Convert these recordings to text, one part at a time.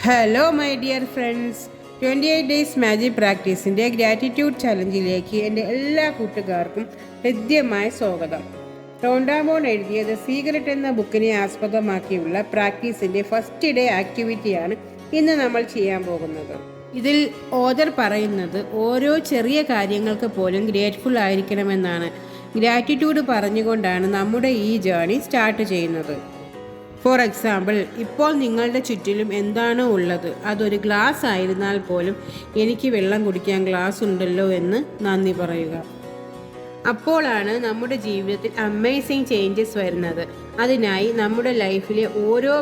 Hello my dear friends, 28 days magic പ്രാക്ടീസിൻ്റെ gratitude ചലഞ്ചിലേക്ക് എൻ്റെ എല്ലാ കൂട്ടുകാർക്കും ഹൃദ്യമായ സ്വാഗതം. റോണ്ടാമോൺ എഴുതിയ ദ സീക്രട്ട് എന്ന ബുക്കിനെ ആസ്പദമാക്കിയുള്ള പ്രാക്ടീസിൻ്റെ ഫസ്റ്റ് ഡേ ആക്ടിവിറ്റിയാണ് ഇന്ന് നമ്മൾ ചെയ്യാൻ പോകുന്നത്. ഇതിൽ ഓഥർ പറയുന്നത് ഓരോ ചെറിയ കാര്യങ്ങൾക്ക് പോലും ഗ്രേറ്റ്ഫുൾ ആയിരിക്കണമെന്നാണ്. ഗ്രാറ്റിറ്റ്യൂഡ് പറഞ്ഞുകൊണ്ടാണ് നമ്മുടെ ഈ ജേർണി സ്റ്റാർട്ട് ചെയ്യുന്നത്. ഫോർ എക്സാമ്പിൾ, ഇപ്പോൾ നിങ്ങളുടെ ചുറ്റിലും എന്താണോ ഉള്ളത്, അതൊരു ഗ്ലാസ് ആയിരുന്നാൽ പോലും എനിക്ക് വെള്ളം കുടിക്കാൻ ഗ്ലാസ് ഉണ്ടല്ലോ എന്ന് നന്ദി പറയുക. അപ്പോഴാണ് നമ്മുടെ ജീവിതത്തിൽ അമേസിങ് ചേഞ്ചസ് വരുന്നത്. അതിനായി നമ്മുടെ ലൈഫിലെ ഓരോ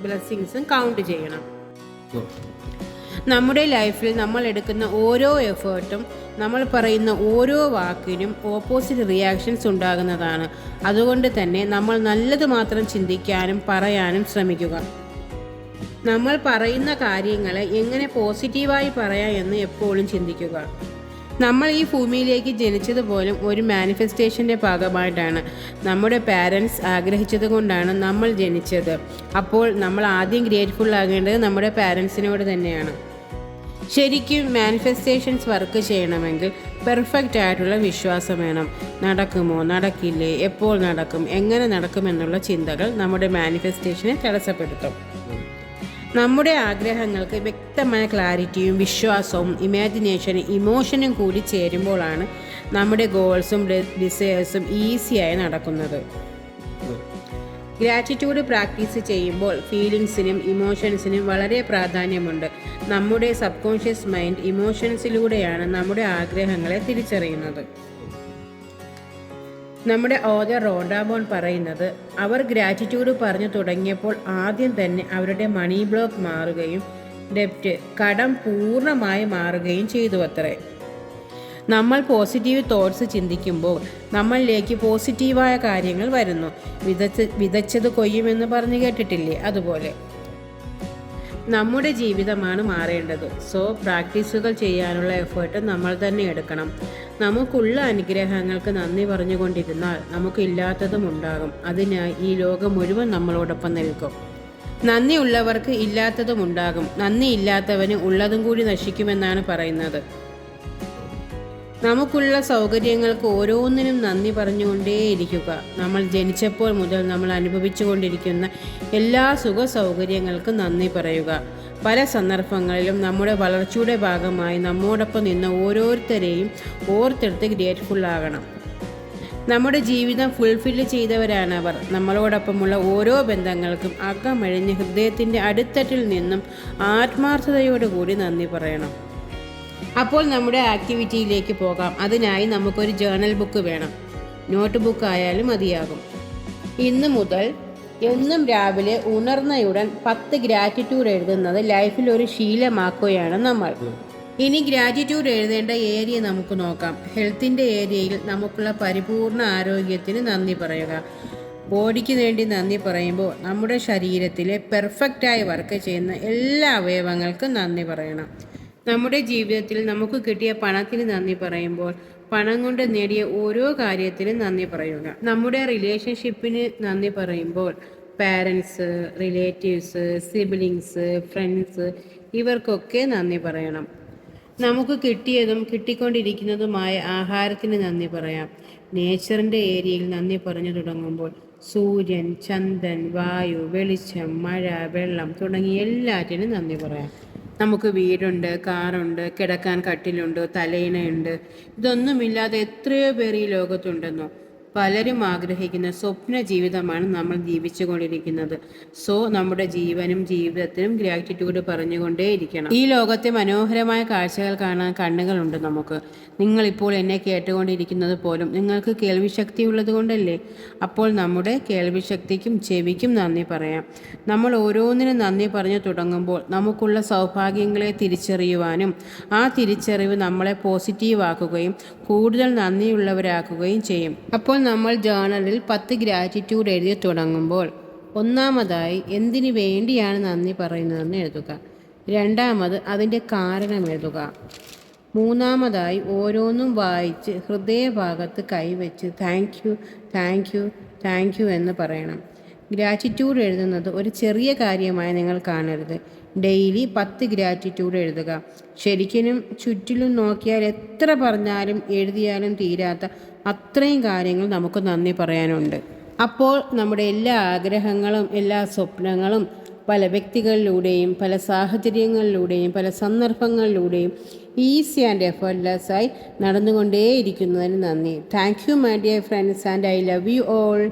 ബ്ലെസ്സിങ്സും കൗണ്ട് ചെയ്യണം. നമ്മുടെ ലൈഫിൽ നമ്മൾ എടുക്കുന്ന ഓരോ എഫേർട്ടും, നമ്മൾ പറയുന്ന ഓരോ വാക്കിനും ഓപ്പോസിറ്റ് റിയാക്ഷൻസ് ഉണ്ടാകുന്നതാണ്. അതുകൊണ്ട് തന്നെ നമ്മൾ നല്ലത് മാത്രം ചിന്തിക്കാനും പറയാനും ശ്രമിക്കുക. നമ്മൾ പറയുന്ന കാര്യങ്ങളെ എങ്ങനെ പോസിറ്റീവായി പറയാം എന്ന് എപ്പോഴും ചിന്തിക്കുക. നമ്മൾ ഈ ഭൂമിയിലേക്ക് ജനിച്ചതുപോലും ഒരു മാനിഫെസ്റ്റേഷൻ്റെ ഭാഗമായിട്ടാണ്. നമ്മുടെ പാരൻസ് ആഗ്രഹിച്ചത് കൊണ്ടാണ് നമ്മൾ ജനിച്ചത്. അപ്പോൾ നമ്മൾ ആദ്യം ഗ്രേറ്റ്ഫുൾ ആകേണ്ടത് നമ്മുടെ പാരൻസിനോട് തന്നെയാണ്. ശരിക്കും മാനിഫെസ്റ്റേഷൻസ് വർക്ക് ചെയ്യണമെങ്കിൽ പെർഫെക്റ്റ് ആയിട്ടുള്ള വിശ്വാസം വേണം. നടക്കുമോ, നടക്കില്ലേ, എപ്പോൾ നടക്കും, എങ്ങനെ നടക്കുമെന്നുള്ള ചിന്തകൾ നമ്മുടെ മാനിഫെസ്റ്റേഷനെ തടസ്സപ്പെടുത്തും. നമ്മുടെ ആഗ്രഹങ്ങൾക്ക് വ്യക്തമായ ക്ലാരിറ്റിയും വിശ്വാസവും ഇമാജിനേഷനും ഇമോഷനും കൂടി ചേരുമ്പോഴാണ് നമ്മുടെ ഗോൾസും ഡിസയേഴ്സും ഈസിയായി നടക്കുന്നത്. ഗ്രാറ്റിറ്റ്യൂഡ് പ്രാക്ടീസ് ചെയ്യുമ്പോൾ ഫീലിങ്സിനും ഇമോഷൻസിനും വളരെ പ്രാധാന്യമുണ്ട്. നമ്മുടെ സബ് കോൺഷ്യസ് മൈൻഡ് ഇമോഷൻസിലൂടെയാണ് നമ്മുടെ ആഗ്രഹങ്ങളെ തിരിച്ചറിയുന്നത്. നമ്മുടെ ഓഥർ റോണ്ടാമോൺ പറയുന്നത്, അവർ ഗ്രാറ്റിറ്റ്യൂഡ് പറഞ്ഞു തുടങ്ങിയപ്പോൾ ആദ്യം തന്നെ അവരുടെ മണി ബ്ലോക്ക് മാറുകയും ഡെപ്റ്റ്, കടം പൂർണ്ണമായി മാറുകയും ചെയ്തു അത്രേ. നമ്മൾ പോസിറ്റീവ് തോട്ട്സ് ചിന്തിക്കുമ്പോൾ നമ്മളിലേക്ക് പോസിറ്റീവായ കാര്യങ്ങൾ വരുന്നു. വിതച്ചത് കൊയ്യുമെന്ന് പറഞ്ഞു കേട്ടിട്ടില്ലേ? അതുപോലെ നമ്മുടെ ജീവിതമാണ് മാറേണ്ടത്. സോ പ്രാക്ടീസുകൾ ചെയ്യാനുള്ള എഫേർട്ട് നമ്മൾ തന്നെ എടുക്കണം. നമുക്കുള്ള അനുഗ്രഹങ്ങൾക്ക് നന്ദി പറഞ്ഞുകൊണ്ടിരുന്നാൽ നമുക്കില്ലാത്തതും ഉണ്ടാകും. അതിനായി ഈ ലോകം മുഴുവൻ നമ്മളോടൊപ്പം നിൽക്കും. നന്ദിയുള്ളവർക്ക് ഇല്ലാത്തതും ഉണ്ടാകും. നന്ദിയില്ലാത്തവന് ഉള്ളതും കൂടി നശിക്കുമെന്നാണ് പറയുന്നത്. നമുക്കുള്ള സൗകര്യങ്ങൾക്ക് ഓരോന്നിനും നന്ദി പറഞ്ഞുകൊണ്ടേയിരിക്കുക. നമ്മൾ ജനിച്ചപ്പോൾ മുതൽ നമ്മൾ അനുഭവിച്ചു കൊണ്ടിരിക്കുന്ന എല്ലാ സുഖ സൗകര്യങ്ങൾക്കും നന്ദി പറയുക. പല സന്ദർഭങ്ങളിലും നമ്മുടെ വളർച്ചയുടെ ഭാഗമായി നമ്മോടൊപ്പം നിന്ന ഓരോരുത്തരെയും ഓർത്തെടുത്ത് ഗ്രേറ്റ്ഫുൾ ആകണം. നമ്മുടെ ജീവിതം ഫുൾഫില്ല് ചെയ്തവരാണ് അവർ. നമ്മളോടൊപ്പമുള്ള ഓരോ ബന്ധങ്ങൾക്കും അകമഴിഞ്ഞ് ഹൃദയത്തിൻ്റെ അടിത്തട്ടിൽ നിന്നും ആത്മാർത്ഥതയോടുകൂടി നന്ദി പറയണം. അപ്പോൾ നമ്മുടെ ആക്ടിവിറ്റിയിലേക്ക് പോകാം. അതിനായി നമുക്കൊരു ജേർണൽ ബുക്ക് വേണം. നോട്ട് ബുക്ക് ആയാലും മതിയാകും. ഇന്ന് മുതൽ എന്നും രാവിലെ ഉണർന്നയുടൻ 10 ഗ്രാറ്റിറ്റ്യൂഡ് എഴുതുന്നത് ലൈഫിൽ ഒരു ശീലമാക്കുകയാണ് നമ്മൾ. ഇനി ഗ്രാറ്റിറ്റ്യൂഡ് എഴുതേണ്ട ഏരിയ നമുക്ക് നോക്കാം. ഹെൽത്തിൻ്റെ ഏരിയയിൽ നമുക്കുള്ള പരിപൂർണ ആരോഗ്യത്തിന് നന്ദി പറയുക. ബോഡിക്ക് വേണ്ടി നന്ദി പറയുമ്പോൾ നമ്മുടെ ശരീരത്തിലെ പെർഫെക്റ്റായി വർക്ക് ചെയ്യുന്ന എല്ലാ അവയവങ്ങൾക്കും നന്ദി പറയണം. നമ്മുടെ ജീവിതത്തിൽ നമുക്ക് കിട്ടിയ പണത്തിന് നന്ദി പറയുമ്പോൾ പണം കൊണ്ട് നേടിയ ഓരോ കാര്യത്തിനും നന്ദി പറയുക. നമ്മുടെ റിലേഷൻഷിപ്പിന് നന്ദി പറയുമ്പോൾ പാരൻസ്, റിലേറ്റീവ്സ്, സിബ്ലിങ്സ്, ഫ്രണ്ട്സ് ഇവർക്കൊക്കെ നന്ദി പറയണം. നമുക്ക് കിട്ടിയതും കിട്ടിക്കൊണ്ടിരിക്കുന്നതുമായ ആഹാരത്തിന് നന്ദി പറയാം. നേച്ചറിൻ്റെ ഏരിയയിൽ നന്ദി പറഞ്ഞു തുടങ്ങുമ്പോൾ സൂര്യൻ, ചന്ദ്രൻ, വായു, വെളിച്ചം, മഴ, വെള്ളം തുടങ്ങിയ എല്ലാറ്റിനും നന്ദി പറയാം. നമുക്ക് വീടുണ്ട്, കാറുണ്ട്, കിടക്കാൻ കട്ടിലുണ്ട്, തലയിണയുണ്ട്. ഇതൊന്നുമില്ലാതെ എത്രയോ പേർ ഈ ലോകത്തുണ്ടെന്നോ. പലരും ആഗ്രഹിക്കുന്ന സ്വപ്ന ജീവിതമാണ് നമ്മൾ ജീവിച്ചു കൊണ്ടിരിക്കുന്നത്. സോ നമ്മുടെ ജീവനും ജീവിതത്തിനും ഗ്രാറ്റിറ്റ്യൂഡ് പറഞ്ഞുകൊണ്ടേയിരിക്കണം. ഈ ലോകത്തെ മനോഹരമായ കാഴ്ചകൾ കാണാൻ കണ്ണുകളുണ്ട് നമുക്ക്. നിങ്ങളിപ്പോൾ എന്നെ കേട്ടുകൊണ്ടിരിക്കുന്നത് പോലും നിങ്ങൾക്ക് കേൾവിശക്തി ഉള്ളത് കൊണ്ടല്ലേ? അപ്പോൾ നമ്മുടെ കേൾവിശക്തിക്കും ചെവിക്കും നന്ദി പറയാം. നമ്മൾ ഓരോന്നിനും നന്ദി പറഞ്ഞു തുടങ്ങുമ്പോൾ നമുക്കുള്ള സൗഭാഗ്യങ്ങളെ തിരിച്ചറിയുവാനും ആ തിരിച്ചറിവ് നമ്മളെ പോസിറ്റീവാക്കുകയും കൂടുതൽ നന്ദിയുള്ളവരാക്കുകയും ചെയ്യും. അപ്പോൾ നമ്മൾ ജേർണലിൽ 10 ഗ്രാറ്റിറ്റ്യൂഡ് എഴുതി തുടങ്ങുമ്പോൾ ഒന്നാമതായി എന്തിനു വേണ്ടിയാണ് നന്ദി പറയുന്നതെന്ന് എഴുതുക. രണ്ടാമത് അതിൻ്റെ കാരണം എഴുതുക. മൂന്നാമതായി ഓരോന്നും വായിച്ച് ഹൃദയഭാഗത്ത് കൈവച്ച് thank you thank you thank you എന്ന് പറയണം. ഗ്രാറ്റിറ്റ്യൂഡ് എഴുതുന്നത് ഒരു ചെറിയ കാര്യമായി നിങ്ങൾ കാണരുത്. ഡെയിലി 10 ഗ്രാറ്റിറ്റ്യൂഡ് എഴുതുക. ശരിക്കും ചുറ്റിലും നോക്കിയാൽ എത്ര പറഞ്ഞാലും എഴുതിയാലും തീരാത്ത അത്രയും കാര്യങ്ങൾ നമുക്ക് നന്ദി പറയാനുണ്ട്. അപ്പോൾ നമ്മുടെ എല്ലാ ആഗ്രഹങ്ങളും എല്ലാ സ്വപ്നങ്ങളും പല വ്യക്തികളിലൂടെയും പല സാഹചര്യങ്ങളിലൂടെയും പല സന്ദർഭങ്ങളിലൂടെയും ഈസി ആൻഡ് എഫേർട്ട്ലെസ്സായി നടന്നുകൊണ്ടേയിരിക്കുന്നതിന് നന്ദി. Thank you my dear friends, and I love you all.